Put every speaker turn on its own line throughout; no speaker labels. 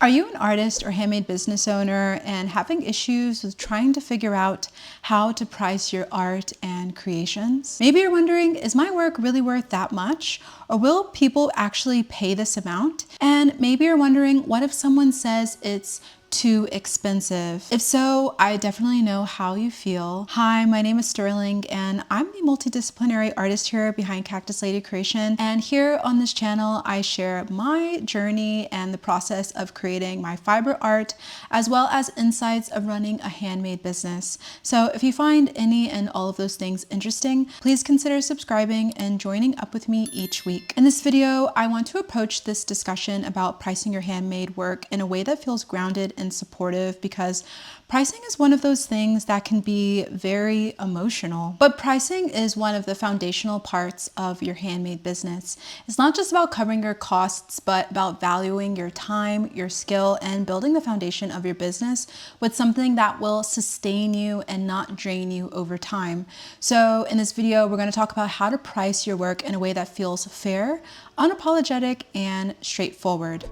Are you an artist or handmade business owner and having issues with trying to figure out how to price your art and creations? Maybe you're wondering, is my work really worth that much? Or will people actually pay this amount? And maybe you're wondering, what if someone says it's too expensive? If so, I definitely know how you feel. Hi, my name is Sterling and I'm the multidisciplinary artist here behind Cactus Lady Creation. And here on this channel, I share my journey and the process of creating my fiber art, as well as insights of running a handmade business. So if you find any and all of those things interesting, please consider subscribing and joining up with me each week. In this video, I want to approach this discussion about pricing your handmade work in a way that feels grounded and supportive, because pricing is one of those things that can be very emotional. But pricing is one of the foundational parts of your handmade business. It's not just about covering your costs, but about valuing your time, your skill, and building the foundation of your business with something that will sustain you and not drain you over time. So in this video, we're going to talk about how to price your work in a way that feels fair, unapologetic, and straightforward.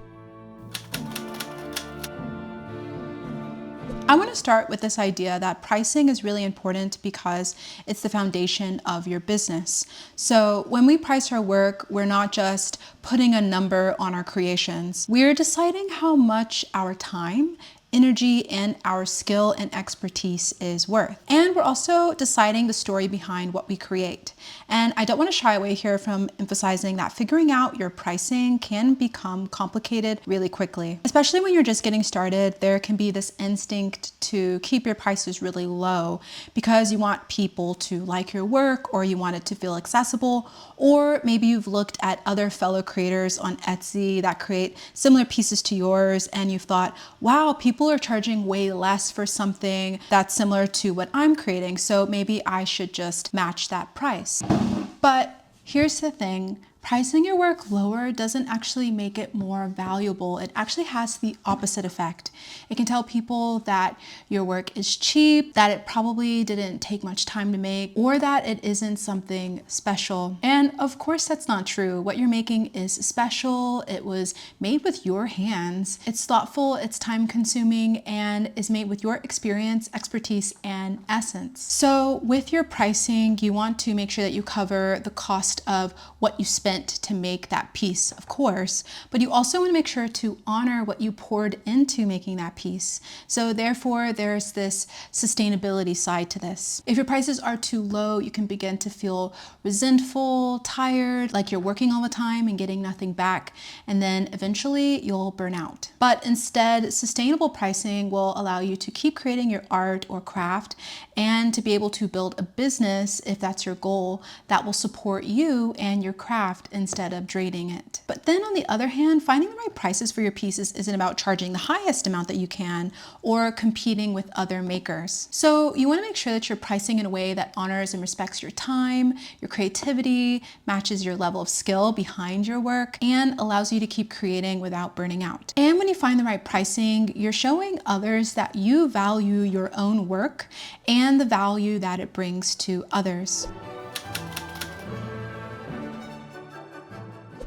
I want to start with this idea that pricing is really important because it's the foundation of your business. So when we price our work, we're not just putting a number on our creations. We're deciding how much our time, energy, and our skill and expertise is worth. And we're also deciding the story behind what we create. And I don't want to shy away here from emphasizing that figuring out your pricing can become complicated really quickly. Especially when you're just getting started, there can be this instinct to keep your prices really low because you want people to like your work, or you want it to feel accessible, or maybe you've looked at other fellow creators on Etsy that create similar pieces to yours and you've thought, wow, people are charging way less for something that's similar to what I'm creating, so maybe I should just match that price. But here's the thing. Pricing your work lower doesn't actually make it more valuable. It actually has the opposite effect. It can tell people that your work is cheap, that it probably didn't take much time to make, or that it isn't something special. And of course, that's not true. What you're making is special. It was made with your hands. It's thoughtful, it's time consuming, and is made with your experience, expertise, and essence. So with your pricing, you want to make sure that you cover the cost of what you spent to make that piece, of course, but you also want to make sure to honor what you poured into making that piece. So therefore, there's this sustainability side to this. If your prices are too low, you can begin to feel resentful, tired, like you're working all the time and getting nothing back, and then eventually you'll burn out. But instead, sustainable pricing will allow you to keep creating your art or craft and to be able to build a business, if that's your goal, that will support you and your craft instead of draining it. But then on the other hand, finding the right prices for your pieces isn't about charging the highest amount that you can or competing with other makers. So you want to make sure that you're pricing in a way that honors and respects your time, your creativity, matches your level of skill behind your work, and allows you to keep creating without burning out. And when you find the right pricing, you're showing others that you value your own work and the value that it brings to others.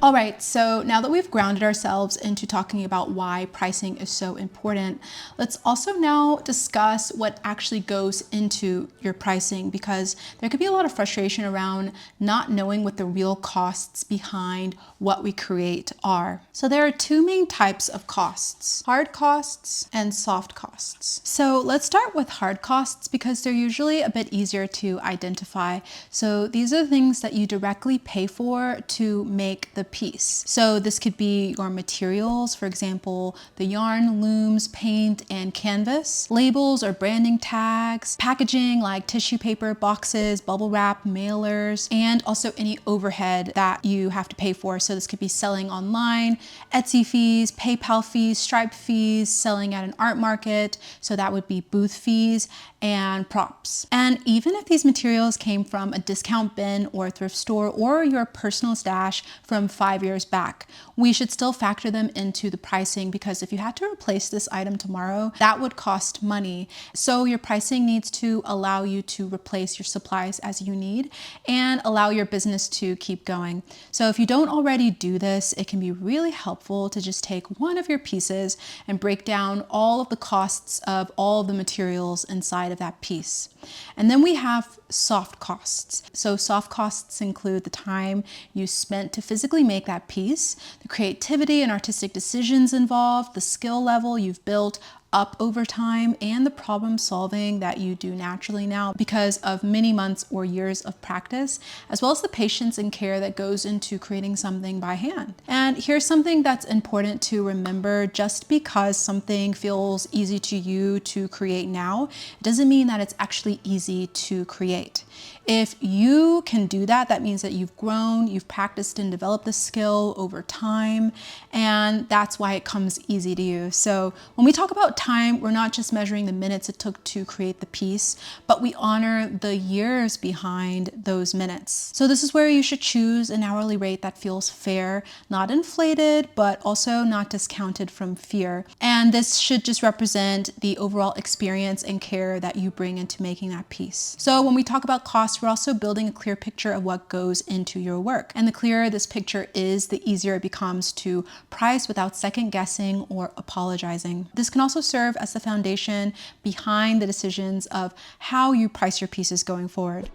All right, so now that we've grounded ourselves into talking about why pricing is so important, let's also now discuss what actually goes into your pricing, because there could be a lot of frustration around not knowing what the real costs behind what we create are. So there are two main types of costs: hard costs and soft costs. So let's start with hard costs because they're usually a bit easier to identify. So these are the things that you directly pay for to make the piece. So this could be your materials, for example, the yarn, looms, paint, and canvas, labels or branding tags, packaging like tissue paper, boxes, bubble wrap, mailers, and also any overhead that you have to pay for. So this could be selling online, Etsy fees, PayPal fees, Stripe fees, selling at an art market, so that would be booth fees, and props. And even if these materials came from a discount bin or a thrift store or your personal stash from 5 years back. We should still factor them into the pricing because if you had to replace this item tomorrow, that would cost money. So your pricing needs to allow you to replace your supplies as you need and allow your business to keep going. So if you don't already do this, it can be really helpful to just take one of your pieces and break down all of the costs of all of the materials inside of that piece. And then we have soft costs. So soft costs include the time you spent to physically make that piece, the creativity and artistic decisions involved, the skill level you've built up over time, and the problem solving that you do naturally now because of many months or years of practice, as well as the patience and care that goes into creating something by hand. And here's something that's important to remember: just because something feels easy to you to create now, it doesn't mean that it's actually easy to create. If you can do that, that means that you've grown, you've practiced and developed the skill over time, and that's why it comes easy to you. So when we talk about time, we're not just measuring the minutes it took to create the piece, but we honor the years behind those minutes. So this is where you should choose an hourly rate that feels fair, not inflated, but also not discounted from fear. And this should just represent the overall experience and care that you bring into making that piece. So when we talk about cost, we're also building a clear picture of what goes into your work. And the clearer this picture is, the easier it becomes to price without second guessing or apologizing. This can also serve as the foundation behind the decisions of how you price your pieces going forward.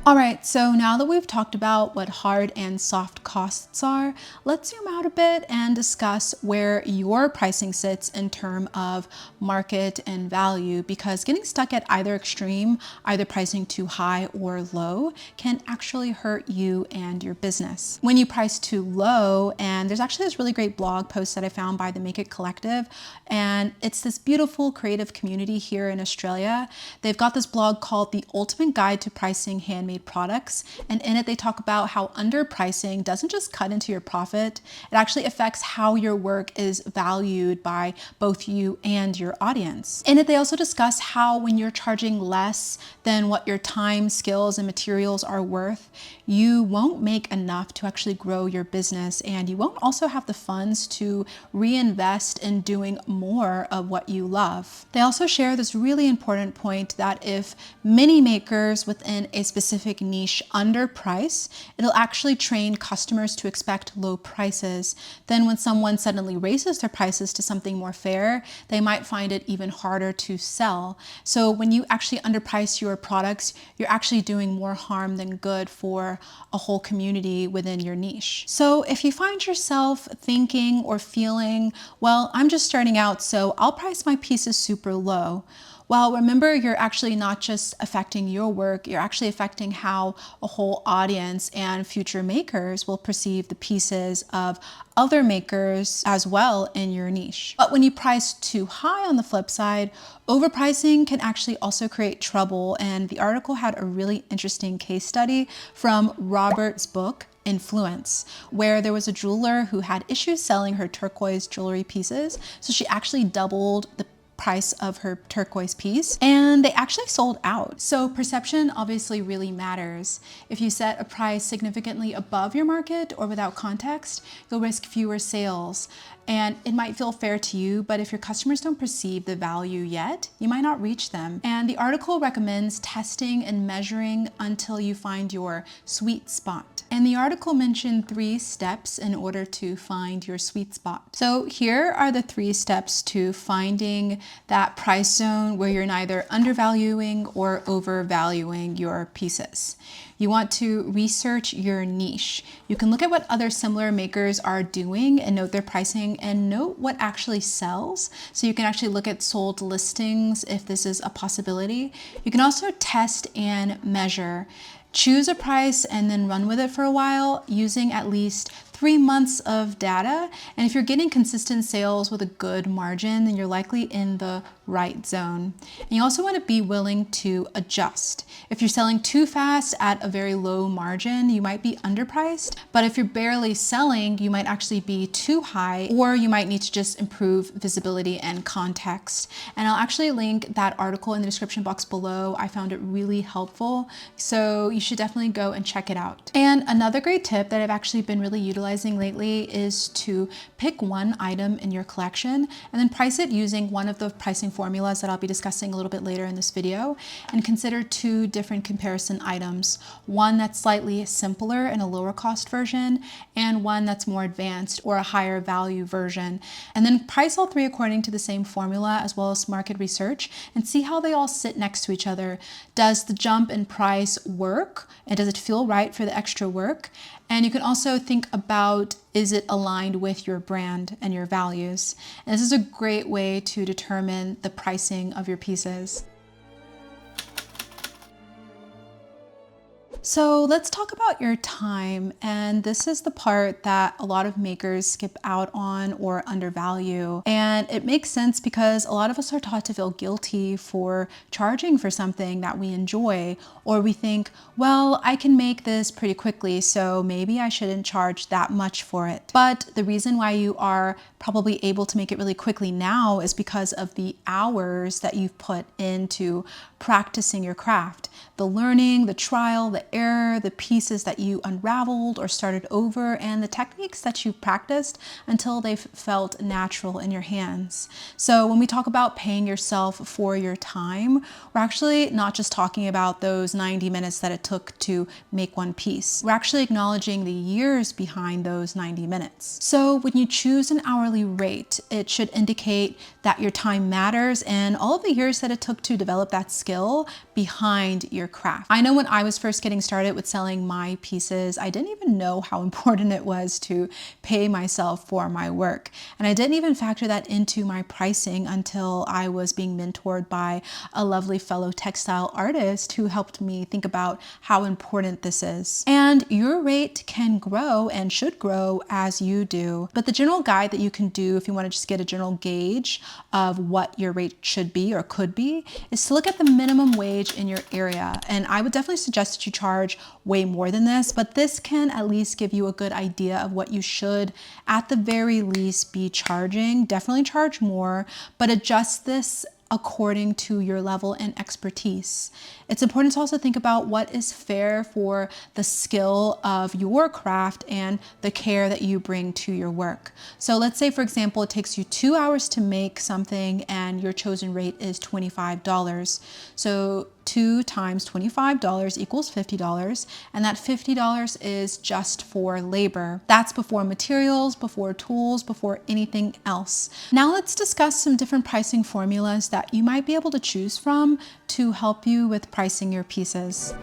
All right, so now that we've talked about what hard and soft costs are, let's zoom out a bit and discuss where your pricing sits in terms of market and value, because getting stuck at either extreme, either pricing too high or low, can actually hurt you and your business. When you price too low, and there's actually this really great blog post that I found by the Make It Collective, and it's this beautiful creative community here in Australia. They've got this blog called The Ultimate Guide to Pricing Handmade Products, and in it they talk about how underpricing doesn't just cut into your profit, it actually affects how your work is valued by both you and your audience. In it they also discuss how when you're charging less than what your time, skills, and materials are worth, you won't make enough to actually grow your business, and you won't also have the funds to reinvest in doing more of what you love. They also share this really important point that if many makers within a specific niche underprice, it'll actually train customers to expect low prices. Then when someone suddenly raises their prices to something more fair, they might find it even harder to sell. So when you actually underprice your products, you're actually doing more harm than good for a whole community within your niche. So if you find yourself thinking or feeling, well, I'm just starting out, so I'll price my pieces super low. Well, remember, you're actually not just affecting your work, you're actually affecting how a whole audience and future makers will perceive the pieces of other makers as well in your niche. But when you price too high on the flip side, overpricing can actually also create trouble. And the article had a really interesting case study from Robert's book, Influence, where there was a jeweler who had issues selling her turquoise jewelry pieces. So she actually doubled the price of her turquoise piece, and they actually sold out. So perception obviously really matters. If you set a price significantly above your market or without context, you'll risk fewer sales. And it might feel fair to you, but if your customers don't perceive the value yet, you might not reach them. And the article recommends testing and measuring until you find your sweet spot. And the article mentioned 3 steps in order to find your sweet spot. So here are the 3 steps to finding that price zone where you're neither undervaluing or overvaluing your pieces. You want to research your niche. You can look at what other similar makers are doing and note their pricing and note what actually sells. So you can actually look at sold listings if this is a possibility. You can also test and measure. Choose a price and then run with it for a while using at least 3 months of data. And if you're getting consistent sales with a good margin, then you're likely in the right zone. And you also want to be willing to adjust. If you're selling too fast at a very low margin, you might be underpriced. But if you're barely selling, you might actually be too high, or you might need to just improve visibility and context. And I'll actually link that article in the description box below. I found it really helpful, so you should definitely go and check it out. And another great tip that I've actually been really utilizing lately is to pick one item in your collection and then price it using one of the pricing formulas that I'll be discussing a little bit later in this video, and consider 2 different comparison items, one that's slightly simpler and a lower cost version, and one that's more advanced or a higher value version. And then price all 3 according to the same formula as well as market research, and see how they all sit next to each other. Does the jump in price work? And does it feel right for the extra work? And you can also think about, is it aligned with your brand and your values? And this is a great way to determine the pricing of your pieces. So let's talk about your time, and this is the part that a lot of makers skip out on or undervalue. And it makes sense because a lot of us are taught to feel guilty for charging for something that we enjoy, or we think, well, I can make this pretty quickly, so maybe I shouldn't charge that much for it. But the reason why you are probably able to make it really quickly now is because of the hours that you've put into practicing your craft. The learning, the trial, the error, the pieces that you unraveled or started over, and the techniques that you practiced until they've felt natural in your hands. So when we talk about paying yourself for your time, we're actually not just talking about those 90 minutes that it took to make one piece. We're actually acknowledging the years behind those 90 minutes. So when you choose an hourly rate, it should indicate that your time matters and all of the years that it took to develop that skill behind your craft. I know when I was first getting started with selling my pieces, I didn't even know how important it was to pay myself for my work. And I didn't even factor that into my pricing until I was being mentored by a lovely fellow textile artist who helped me think about how important this is. And your rate can grow and should grow as you do. But the general guide that you can do if you want to just get a general gauge of what your rate should be or could be is to look at the minimum wage in your area. And I would definitely suggest that you charge way more than this, but this can at least give you a good idea of what you should at the very least be charging. Definitely charge more, but adjust this according to your level and expertise. It's important to also think about what is fair for the skill of your craft and the care that you bring to your work. So let's say, for example, it takes you 2 hours to make something and your chosen rate is $25. So 2 times $25 equals $50, and that $50 is just for labor. That's before materials, before tools, before anything else. Now let's discuss some different pricing formulas that you might be able to choose from to help you with pricing your pieces.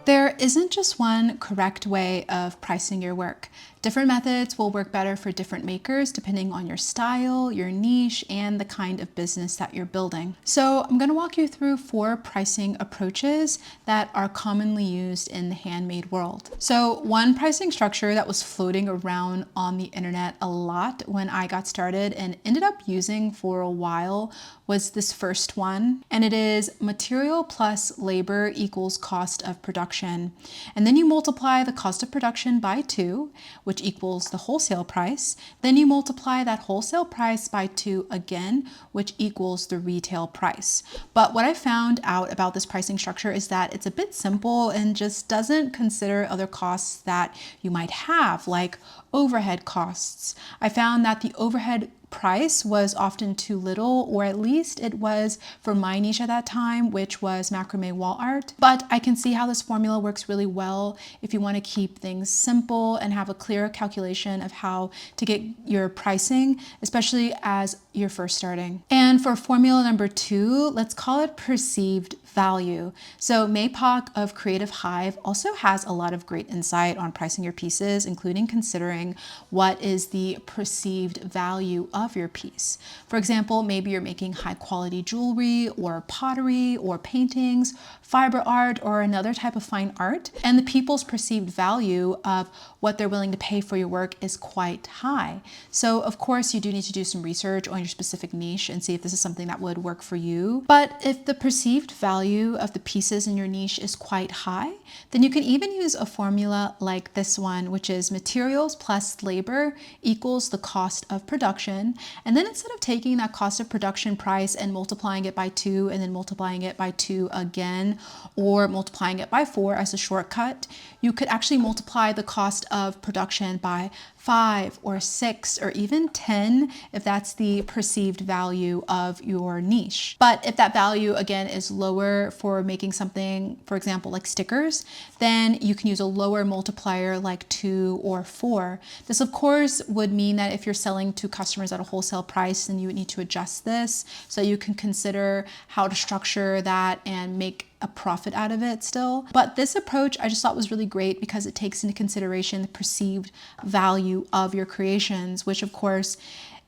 There isn't just one correct way of pricing your work. Different methods will work better for different makers depending on your style, your niche, and the kind of business that you're building. So I'm going to walk you through 4 pricing approaches that are commonly used in the handmade world. So one pricing structure that was floating around on the internet a lot when I got started and ended up using for a while was this first one, and it is material plus labor equals cost of production. And then you multiply the cost of production by 2, which equals the wholesale price. Then you multiply that wholesale price by 2 again, which equals the retail price. But what I found out about this pricing structure is that it's a bit simple and just doesn't consider other costs that you might have, like overhead costs. I found that the overhead price was often too little, or at least it was for my niche at that time, which was macrame wall art. But I can see how this formula works really well if you want to keep things simple and have a clear calculation of how to get your pricing, especially as you're first starting. And for formula number 2, let's call it perceived value. So Maypak of Creative Hive also has a lot of great insight on pricing your pieces, including considering what is the perceived value of your piece. For example, maybe you're making high quality jewelry or pottery or paintings, fiber art, or another type of fine art, and the people's perceived value of what they're willing to pay for your work is quite high. So of course you do need to do some research on your specific niche and see if this is something that would work for you. But if the perceived value of the pieces in your niche is quite high, then you can even use a formula like this one, which is materials plus labor equals the cost of production. And then instead of taking that cost of production price and multiplying it by 2 and then multiplying it by 2 again, or multiplying it by 4 as a shortcut, you could actually multiply the cost of production by 5 or 6 or even 10 if that's the perceived value of your niche. But if that value again is lower for making something, for example, like stickers, then you can use a lower multiplier like 2 or 4. This of course would mean that if you're selling to customers at a wholesale price, then you would need to adjust this so you can consider how to structure that and make a profit out of it still. But this approach I just thought was really great because it takes into consideration the perceived value of your creations, which of course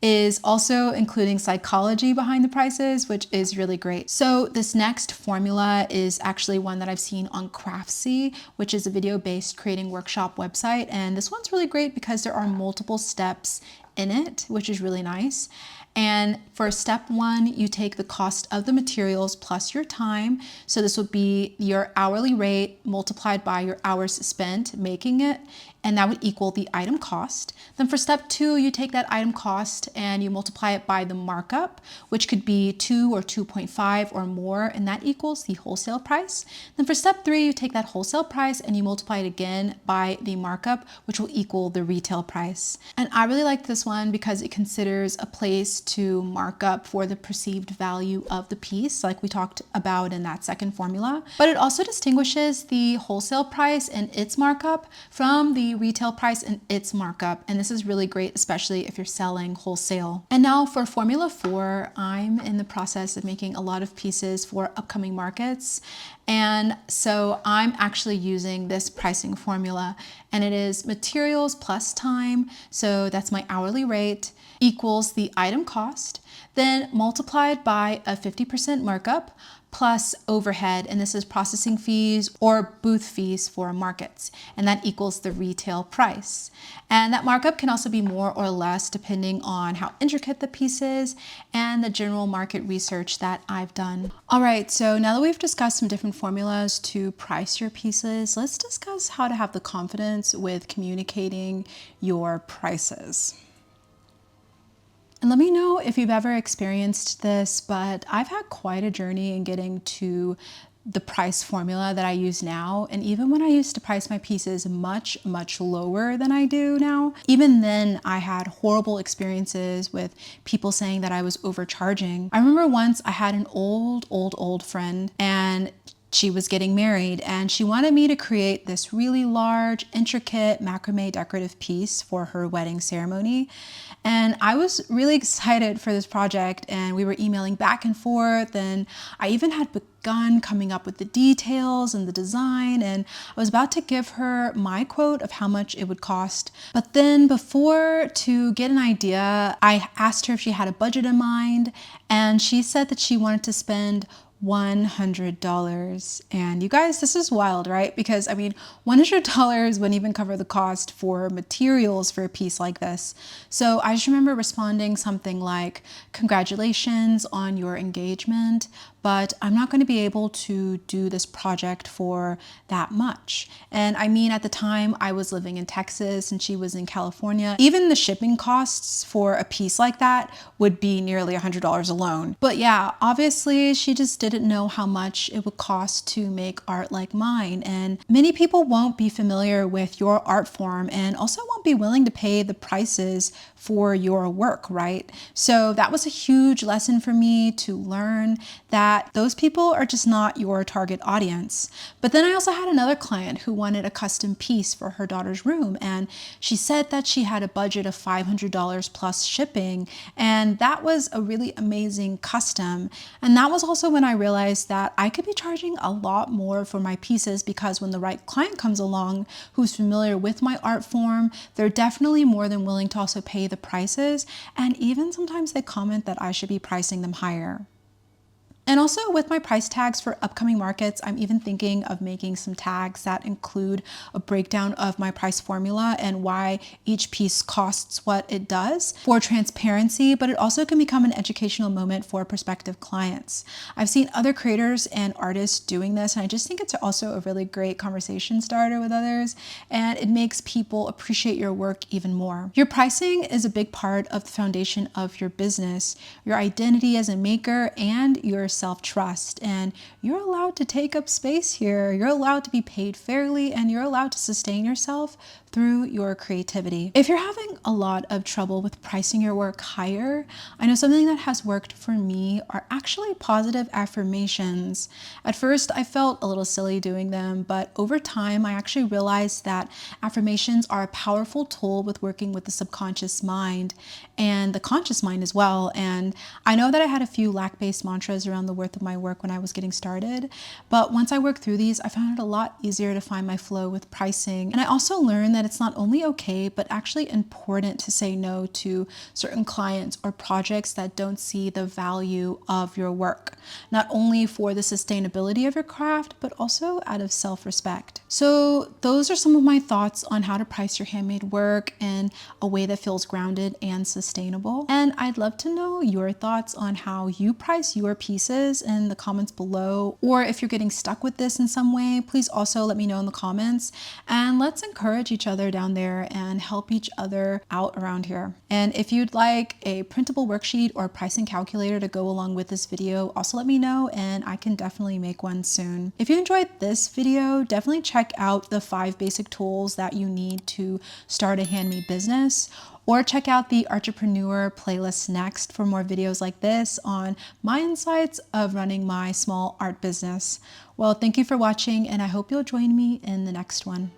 is also including psychology behind the prices, which is really great. So this next formula is actually one that I've seen on Craftsy, which is a video-based creating workshop website. And this one's really great because there are multiple steps in it, which is really nice. And for step 1, you take the cost of the materials plus your time. So this would be your hourly rate multiplied by your hours spent making it, and that would equal the item cost. Then for step 2, you take that item cost and you multiply it by the markup, which could be 2 or 2.5 or more, and that equals the wholesale price. Then for step 3, you take that wholesale price and you multiply it again by the markup, which will equal the retail price. And I really like this one because it considers a place to mark up for the perceived value of the piece, like we talked about in that second formula. But it also distinguishes the wholesale price and its markup from the retail price and its markup. And this is really great, especially if you're selling wholesale. And now for formula 4, I'm in the process of making a lot of pieces for upcoming markets. And so I'm actually using this pricing formula, and it is materials plus time. So that's my hourly rate equals the item cost, then multiplied by a 50% markup plus overhead, and this is processing fees or booth fees for markets, and that equals the retail price. And that markup can also be more or less depending on how intricate the piece is and the general market research that I've done. All right, so now that we've discussed some different formulas to price your pieces, let's discuss how to have the confidence with communicating your prices. And let me know if you've ever experienced this, but I've had quite a journey in getting to the price formula that I use now. And even when I used to price my pieces much lower than I do now, even then I had horrible experiences with people saying that I was overcharging. I remember once I had an old friend, and she was getting married and she wanted me to create this really large, intricate macrame decorative piece for her wedding ceremony. And I was really excited for this project, and we were emailing back and forth, and I even had begun coming up with the details and the design, and I was about to give her my quote of how much it would cost. But then to get an idea, I asked her if she had a budget in mind, and she said that she wanted to spend $100. And you guys, this is wild, right? Because I mean, $100 wouldn't even cover the cost for materials for a piece like this. So I just remember responding something like, "Congratulations on your engagement, but I'm not going to be able to do this project for that much." And I mean, at the time I was living in Texas and she was in California. Even the shipping costs for a piece like that would be nearly $100 alone. But yeah, obviously she just didn't know how much it would cost to make art like mine. And many people won't be familiar with your art form and also won't be willing to pay the prices for your work, right? So that was a huge lesson for me to learn that that those people are just not your target audience. But then I also had another client who wanted a custom piece for her daughter's room, and she said that she had a budget of $500 plus shipping, and that was a really amazing custom. And that was also when I realized that I could be charging a lot more for my pieces, because when the right client comes along who's familiar with my art form, they're definitely more than willing to also pay the prices, and even sometimes they comment that I should be pricing them higher. And also with my price tags for upcoming markets, I'm even thinking of making some tags that include a breakdown of my price formula and why each piece costs what it does for transparency, but it also can become an educational moment for prospective clients. I've seen other creators and artists doing this, and I just think it's also a really great conversation starter with others, and it makes people appreciate your work even more. Your pricing is a big part of the foundation of your business, your identity as a maker, and your self-trust, and you're allowed to take up space here. You're allowed to be paid fairly, and you're allowed to sustain yourself through your creativity. If you're having a lot of trouble with pricing your work higher, I know something that has worked for me are actually positive affirmations. At first, I felt a little silly doing them, but over time, I actually realized that affirmations are a powerful tool with working with the subconscious mind and the conscious mind as well. And I know that I had a few lack-based mantras around the worth of my work when I was getting started, but once I worked through these, I found it a lot easier to find my flow with pricing. And I also learned that it's not only okay, but actually important to say no to certain clients or projects that don't see the value of your work, not only for the sustainability of your craft, but also out of self-respect. So those are some of my thoughts on how to price your handmade work in a way that feels grounded and sustainable. And I'd love to know your thoughts on how you price your pieces in the comments below, or if you're getting stuck with this in some way, please also let me know in the comments, and let's encourage each other down there and help each other out around here. And if you'd like a printable worksheet or pricing calculator to go along with this video, also let me know and I can definitely make one soon. If you enjoyed this video, definitely check out the 5 basic tools that you need to start a handmade business, or check out the Entrepreneur playlist next for more videos like this on my insights of running my small art business. Well, thank you for watching, and I hope you'll join me in the next one.